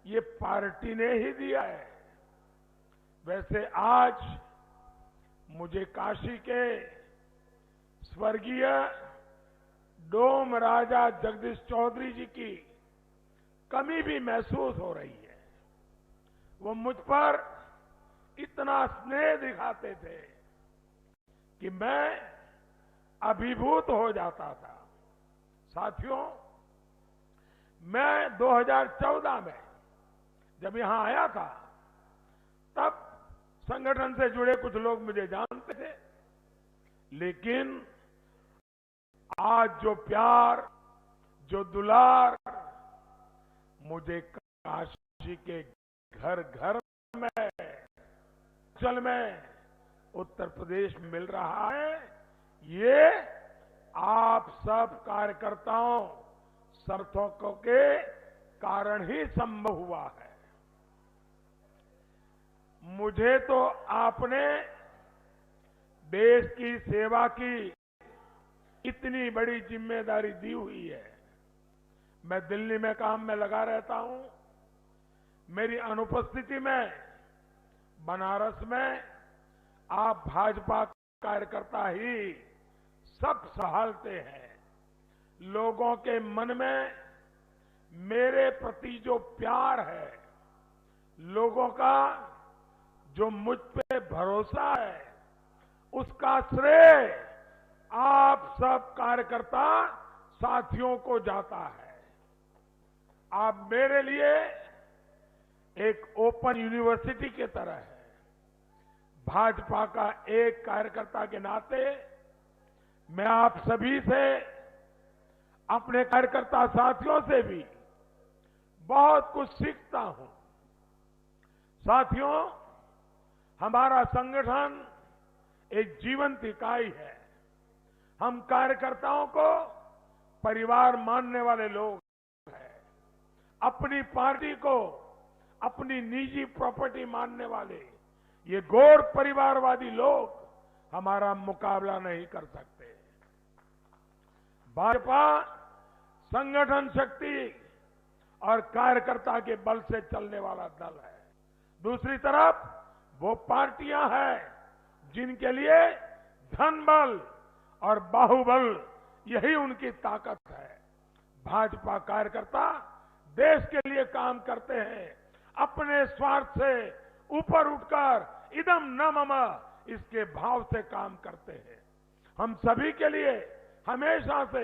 ये पार्टी ने ही दिया है। वैसे आज मुझे काशी के स्वर्गीय डोम राजा जगदीश चौधरी जी की कमी भी महसूस हो रही है। वो मुझ पर इतना स्नेह दिखाते थे कि मैं अभिभूत हो जाता था। साथियों, मैं 2014 में जब यहां आया था, तब संगठन से जुड़े कुछ लोग मुझे जानते थे, लेकिन आज जो प्यार, जो दुलार मुझे काशी के घर घर में, चल में, उत्तर प्रदेश में मिल रहा है, ये आप सब कार्यकर्ताओं, समर्थकों के कारण ही संभव हुआ है। मुझे तो आपने देश की सेवा की इतनी बड़ी जिम्मेदारी दी हुई है। मैं दिल्ली में काम में लगा रहता हूं। मेरी अनुपस्थिति में बनारस में आप भाजपा कार्यकर्ता ही सब संभालते हैं। लोगों के मन में मेरे प्रति जो प्यार है, लोगों का जो मुझ पे भरोसा है, उसका श्रेय आप सब कार्यकर्ता साथियों को जाता है। आप मेरे लिए एक ओपन यूनिवर्सिटी की तरह है। भाजपा का एक कार्यकर्ता के नाते मैं आप सभी से, अपने कार्यकर्ता साथियों से भी बहुत कुछ सीखता हूं। साथियों, हमारा संगठन एक जीवंत इकाई है। हम कार्यकर्ताओं को परिवार मानने वाले लोग हैं। अपनी पार्टी को अपनी निजी प्रॉपर्टी मानने वाले ये गैर परिवारवादी लोग हमारा मुकाबला नहीं कर सकते। भाजपा संगठन शक्ति और कार्यकर्ता के बल से चलने वाला दल है। दूसरी तरफ वो पार्टियां हैं जिनके लिए धन बल और बाहुबल यही उनकी ताकत है। भाजपा कार्यकर्ता देश के लिए काम करते हैं, अपने स्वार्थ से ऊपर उठकर इदम न मम इसके भाव से काम करते हैं। हम सभी के लिए हमेशा से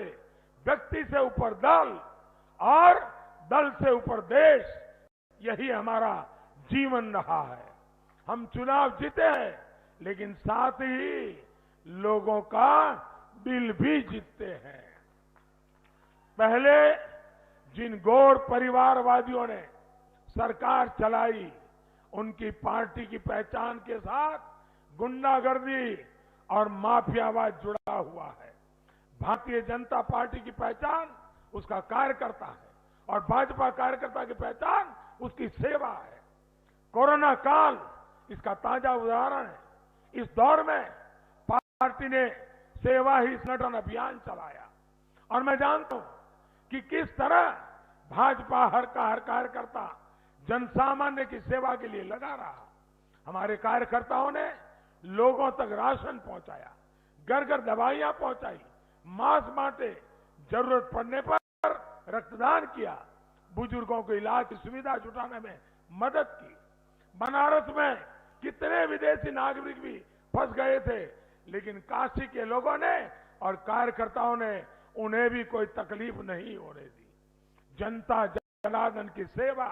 व्यक्ति से ऊपर दल और दल से ऊपर देश, यही हमारा जीवन रहा है। हम चुनाव जीते हैं, लेकिन साथ ही लोगों का दिल भी जीतते हैं। पहले जिन गैर परिवारवादियों ने सरकार चलाई, उनकी पार्टी की पहचान के साथ गुंडागर्दी और माफियावाद जुड़ा हुआ है। भारतीय जनता पार्टी की पहचान उसका कार्यकर्ता है और भाजपा कार्यकर्ता की पहचान उसकी सेवा है। कोरोना काल इसका ताजा उदाहरण है। इस दौर में पार्टी ने सेवा ही संगठन अभियान चलाया और मैं जानता हूं कि किस तरह भाजपा हर कार्यकर्ता जनसामान्य की सेवा के लिए लगा रहा। हमारे कार्यकर्ताओं ने लोगों तक राशन पहुंचाया, घर घर दवाइयां पहुंचाई, मास्क बांटे, जरूरत पड़ने पर रक्तदान किया, बुजुर्गों को इलाज की सुविधा जुटाने में मदद की। बनारस में कितने विदेशी नागरिक भी फंस गए थे, लेकिन काशी के लोगों ने और कार्यकर्ताओं ने उन्हें भी कोई तकलीफ नहीं होने दी। जनता जनार्दन की सेवा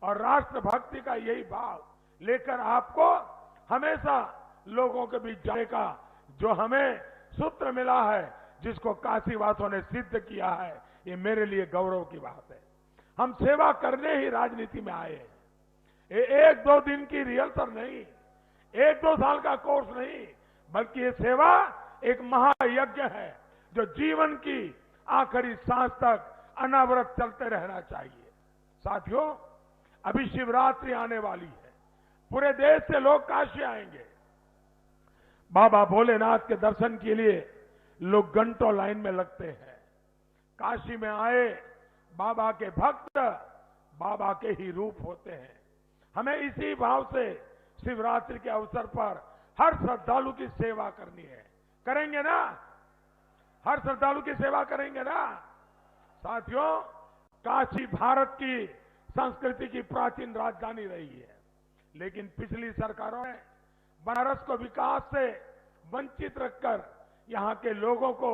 और राष्ट्रभक्ति का यही भाव लेकर आपको हमेशा लोगों के बीच जाने का जो हमें सूत्र मिला है, जिसको काशीवासियों ने सिद्ध किया है, ये मेरे लिए गौरव की बात है। हम सेवा करने ही राजनीति में आए हैं। ये 1-2 दिन की रिहर्सल नहीं, 1-2 साल का कोर्स नहीं, बल्कि ये सेवा एक महायज्ञ है जो जीवन की आखिरी सांस तक अनावरत चलते रहना चाहिए। साथियों, अभी शिवरात्रि आने वाली है। पूरे देश से लोग काशी आएंगे। बाबा भोलेनाथ के दर्शन के लिए लोग घंटों लाइन में लगते हैं। काशी में आए बाबा के भक्त बाबा के ही रूप होते हैं। हमें इसी भाव से शिवरात्रि के अवसर पर हर श्रद्धालु की सेवा करनी है। करेंगे ना? हर श्रद्धालु की सेवा करेंगे ना? साथियों, काशी भारत की संस्कृति की प्राचीन राजधानी रही है, लेकिन पिछली सरकारों ने बनारस को विकास से वंचित रखकर यहां के लोगों को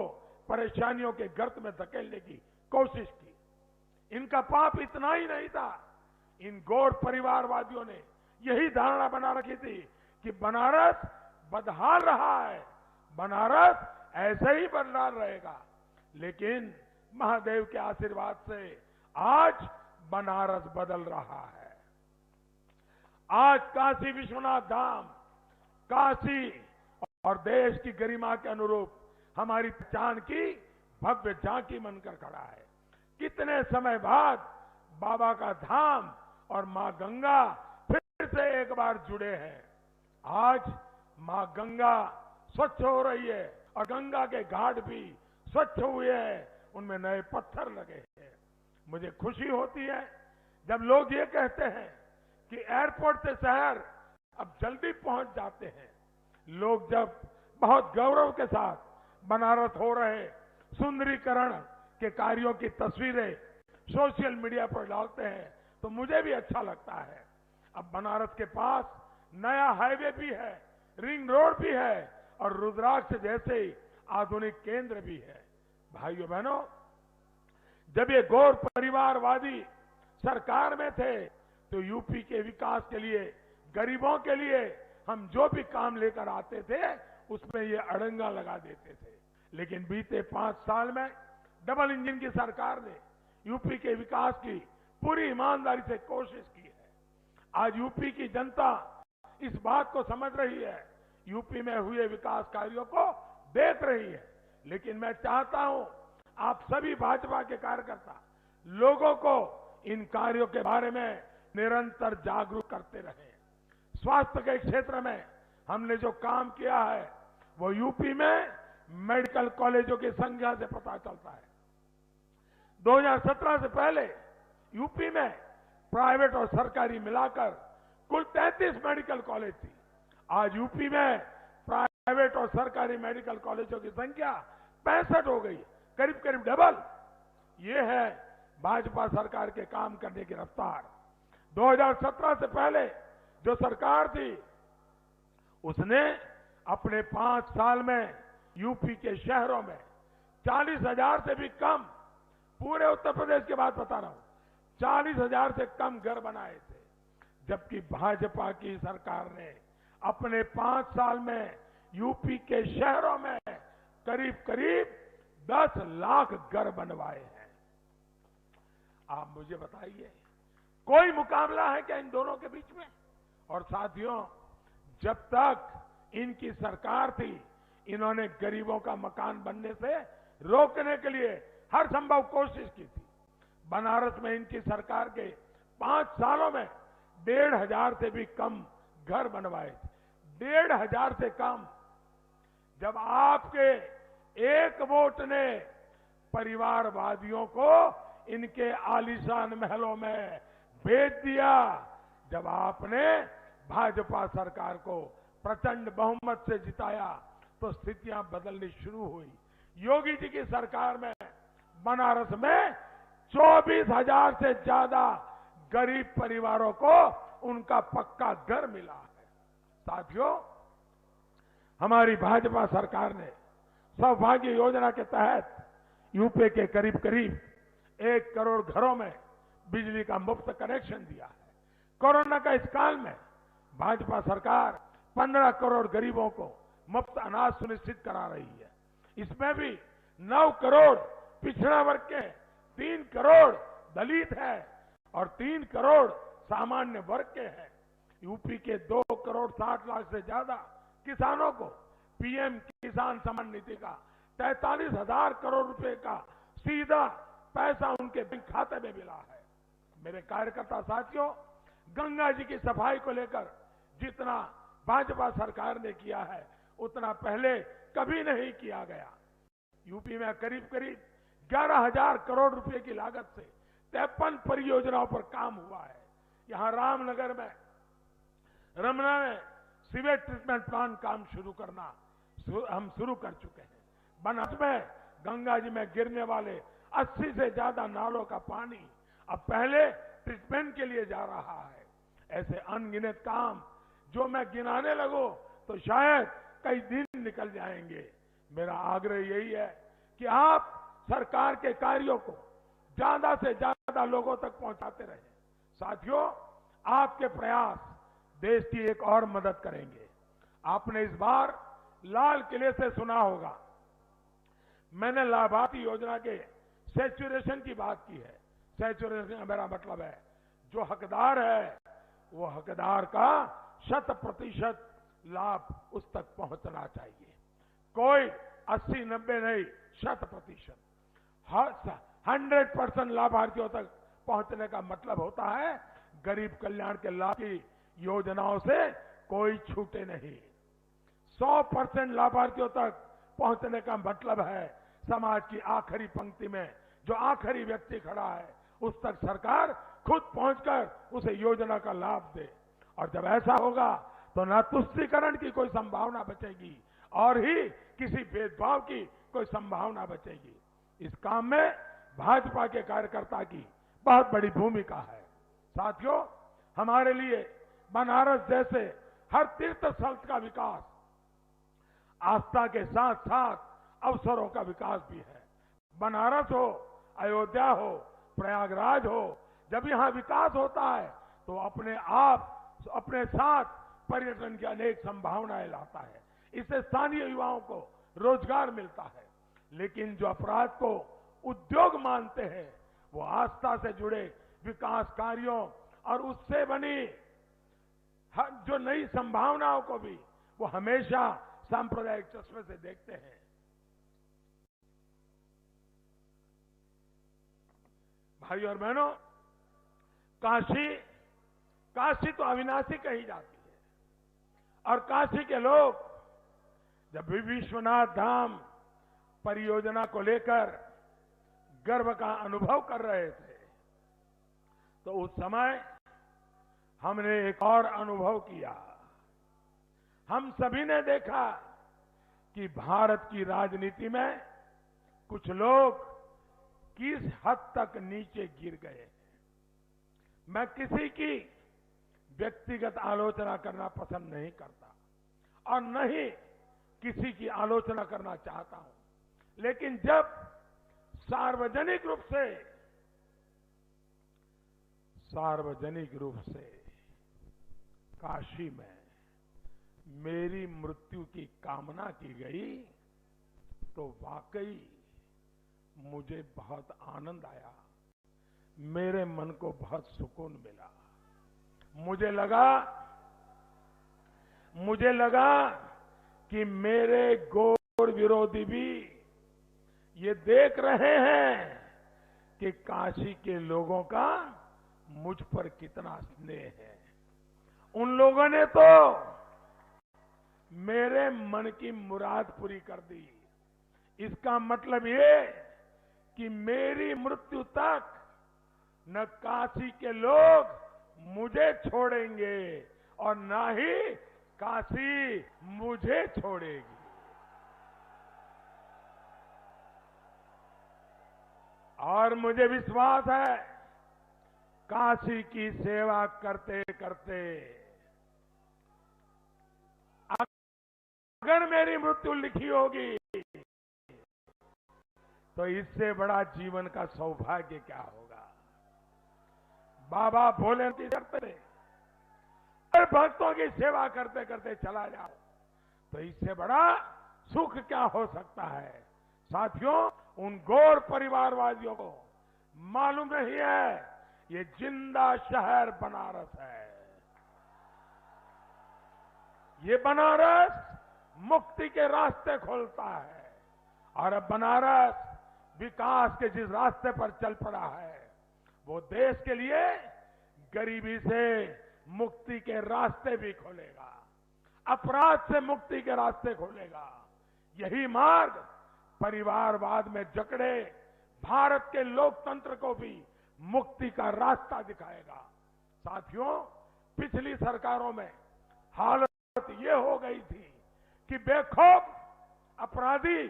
परेशानियों के गर्त में धकेलने की कोशिश की। इनका पाप इतना ही नहीं था, इन गौर परिवारवादियों ने यही धारणा बना रखी थी कि बनारस बदहाल रहा है, बनारस ऐसे ही बदहाल रहेगा। लेकिन महादेव के आशीर्वाद से आज बनारस बदल रहा है। आज काशी विश्वनाथ धाम, काशी और देश की गरिमा के अनुरूप हमारी पहचान की भव्य झांकी बनकर खड़ा है। कितने समय बाद बाबा का धाम और मां गंगा फिर से एक बार जुड़े हैं। आज मां गंगा स्वच्छ हो रही है और गंगा के घाट भी स्वच्छ हुए हैं, उनमें नए पत्थर लगे हैं। मुझे खुशी होती है जब लोग ये कहते हैं कि एयरपोर्ट से शहर अब जल्दी पहुंच जाते हैं। लोग जब बहुत गौरव के साथ बनारस हो रहे सुंदरीकरण के कार्यों की तस्वीरें सोशल मीडिया पर डालते हैं तो मुझे भी अच्छा लगता है। अब बनारस के पास नया हाईवे भी है, रिंग रोड भी है और रुद्राक्ष जैसे आधुनिक केंद्र भी है। भाइयों बहनों, जब ये गौर परिवारवादी सरकार में थे तो यूपी के विकास के लिए, गरीबों के लिए हम जो भी काम लेकर आते थे उसमें ये अड़ंगा लगा देते थे। लेकिन बीते 5 साल में डबल इंजन की सरकार ने यूपी के विकास की पूरी ईमानदारी से कोशिश की है। आज यूपी की जनता इस बात को समझ रही है, यूपी में हुए विकास कार्यों को देख रही है। लेकिन मैं चाहता हूं आप सभी भाजपा के कार्यकर्ता लोगों को इन कार्यों के बारे में निरंतर जागरूक करते रहे। स्वास्थ्य के क्षेत्र में हमने जो काम किया है वो यूपी में मेडिकल कॉलेजों की संख्या से पता चलता है। 2017 से पहले यूपी में प्राइवेट और सरकारी मिलाकर कुल 33 मेडिकल कॉलेज थी। आज यूपी में प्राइवेट और सरकारी मेडिकल कॉलेजों की संख्या 65 हो गई, करीब करीब डबल। ये है भाजपा सरकार के काम करने की रफ्तार। 2017 से पहले जो सरकार थी उसने अपने 5 साल में यूपी के शहरों में 40,000 से भी कम, पूरे उत्तर प्रदेश की बात बता रहा हूं, 40,000 से कम घर बनाए थे। जबकि भाजपा की सरकार ने अपने 5 साल में यूपी के शहरों में करीब करीब 10 लाख घर बनवाए हैं। आप मुझे बताइए, कोई मुकाबला है क्या इन दोनों के बीच में? और साथियों, जब तक इनकी सरकार थी इन्होंने गरीबों का मकान बनने से रोकने के लिए हर संभव कोशिश की थी। बनारस में इनकी सरकार के 5 सालों में 1,500 से भी कम घर बनवाए थे। 1,500 से कम। जब आपके एक वोट ने परिवारवादियों को इनके आलीशान महलों में भेज दिया, जब आपने भाजपा सरकार को प्रचंड बहुमत से जिताया तो स्थितियां बदलनी शुरू हुई। योगी जी की सरकार में बनारस में 24,000 से ज्यादा गरीब परिवारों को उनका पक्का घर मिला है। साथियों, हमारी भाजपा सरकार ने सौभाग्य योजना के तहत यूपी के करीब करीब 1 करोड़ घरों में बिजली का मुफ्त कनेक्शन दिया है। कोरोना का इस काल में भाजपा सरकार 15 करोड़ गरीबों को मुफ्त अनाज सुनिश्चित करा रही है। इसमें भी 9 करोड़ पिछड़ा वर्ग के, 3 करोड़ दलित हैं और 3 करोड़ सामान्य वर्ग के हैं। यूपी के 2 करोड़ 60 लाख से ज्यादा किसानों को पीएम किसान सम्मान निधि का 43,000 करोड़ रुपए का सीधा पैसा उनके बैंक खाते में मिला है। मेरे कार्यकर्ता साथियों, गंगा जी की सफाई को लेकर जितना भाजपा सरकार ने किया है उतना पहले कभी नहीं किया गया। यूपी में करीब करीब 11,000 करोड़ रुपए की लागत से 53 परियोजनाओं पर काम हुआ है। यहां रामनगर में रमना में सीवेज ट्रीटमेंट प्लांट काम हम शुरू कर चुके हैं। बनारस में गंगा जी में गिरने वाले 80 से ज्यादा नालों का पानी अब पहले ट्रीटमेंट के लिए जा रहा है। ऐसे अनगिनत काम जो मैं गिनाने लगूं तो शायद कई दिन निकल जाएंगे। मेरा आग्रह यही है कि आप सरकार के कार्यों को ज्यादा से ज्यादा लोगों तक पहुंचाते रहें। साथियों, आपके प्रयास देश की एक और मदद करेंगे। आपने इस बार लाल किले से सुना होगा, मैंने लाभार्थी योजना के सैचुरेशन की बात की है। सैचुरेशन का मेरा मतलब है जो हकदार है वो हकदार का 100% लाभ उस तक पहुंचना चाहिए। कोई 80-90 नहीं, 100%। 100% लाभार्थियों तक पहुंचने का मतलब होता है गरीब कल्याण के लाभ की योजनाओं से कोई छूटे नहीं। 100% लाभार्थियों तक पहुंचने का मतलब है समाज की आखिरी पंक्ति में जो आखिरी व्यक्ति खड़ा है उस तक सरकार खुद पहुंचकर उसे योजना का लाभ दे। और जब ऐसा होगा तो न तुष्टीकरण की कोई संभावना बचेगी और ही किसी भेदभाव की कोई संभावना बचेगी। इस काम में भाजपा के कार्यकर्ता की बहुत बड़ी भूमिका है। साथियों, हमारे लिए बनारस जैसे हर तीर्थ स्थल का विकास आस्था के साथ साथ अवसरों का विकास भी है। बनारस हो, अयोध्या हो, प्रयागराज हो, जब यहां विकास होता है तो अपने साथ पर्यटन की अनेक संभावनाएं लाता है। इससे स्थानीय युवाओं को रोजगार मिलता है। लेकिन जो अपराध को उद्योग मानते हैं वो आस्था से जुड़े विकास कार्यों और उससे बनी जो नई संभावनाओं को भी वो हमेशा सांप्रदायिक चश्मे से देखते हैं। भाइयों और बहनों, काशी तो अविनाशी कही जाती है और काशी के लोग जब भी विश्वनाथ धाम परियोजना को लेकर गर्व का अनुभव कर रहे थे तो उस समय हमने एक और अनुभव किया। हम सभी ने देखा कि भारत की राजनीति में कुछ लोग किस हद तक नीचे गिर गए हैं। मैं किसी की व्यक्तिगत आलोचना करना पसंद नहीं करता और न ही किसी की आलोचना करना चाहता हूं, लेकिन जब सार्वजनिक रूप से काशी में मेरी मृत्यु की कामना की गई तो वाकई मुझे बहुत आनंद आया, मेरे मन को बहुत सुकून मिला। मुझे लगा कि मेरे घोर विरोधी भी ये देख रहे हैं कि काशी के लोगों का मुझ पर कितना स्नेह है। उन लोगों ने तो मेरे मन की मुराद पूरी कर दी। इसका मतलब ये कि मेरी मृत्यु तक न काशी के लोग मुझे छोड़ेंगे और न ही काशी मुझे छोड़ेगी। और मुझे विश्वास है काशी की सेवा करते करते अगर मेरी मृत्यु लिखी होगी तो इससे बड़ा जीवन का सौभाग्य क्या होगा। बाबा भोले की करते और भक्तों की सेवा करते करते चला जाओ तो इससे बड़ा सुख क्या हो सकता है। साथियों, उन गौर परिवारवादियों को मालूम नहीं है ये जिंदा शहर बनारस है। ये बनारस मुक्ति के रास्ते खोलता है और अब बनारस विकास के जिस रास्ते पर चल पड़ा है वो देश के लिए गरीबी से मुक्ति के रास्ते भी खोलेगा, अपराध से मुक्ति के रास्ते खोलेगा। यही मार्ग परिवारवाद में जकड़े भारत के लोकतंत्र को भी मुक्ति का रास्ता दिखाएगा। साथियों, पिछली सरकारों में हालत ये हो गई थी कि बेखौफ अपराधी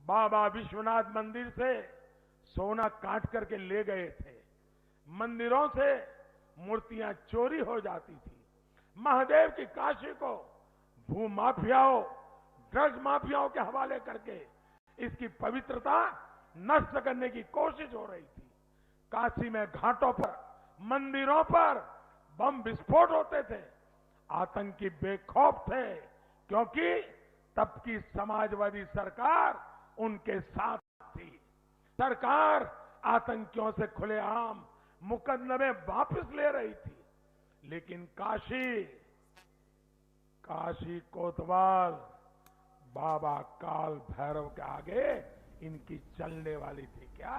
बाबा विश्वनाथ मंदिर से सोना काट करके ले गए थे, मंदिरों से मूर्तियां चोरी हो जाती थी, महादेव की काशी को भू माफियाओं, ड्रग्स माफियाओं के हवाले करके इसकी पवित्रता नष्ट करने की कोशिश हो रही थी। काशी में घाटों पर, मंदिरों पर बम विस्फोट होते थे। आतंकी बेखौफ थे क्योंकि तब की समाजवादी सरकार उनके साथ थी। सरकार आतंकियों से खुलेआम मुकदमे वापस ले रही थी, लेकिन काशी कोतवाल बाबा काल भैरव के आगे इनकी चलने वाली थी क्या?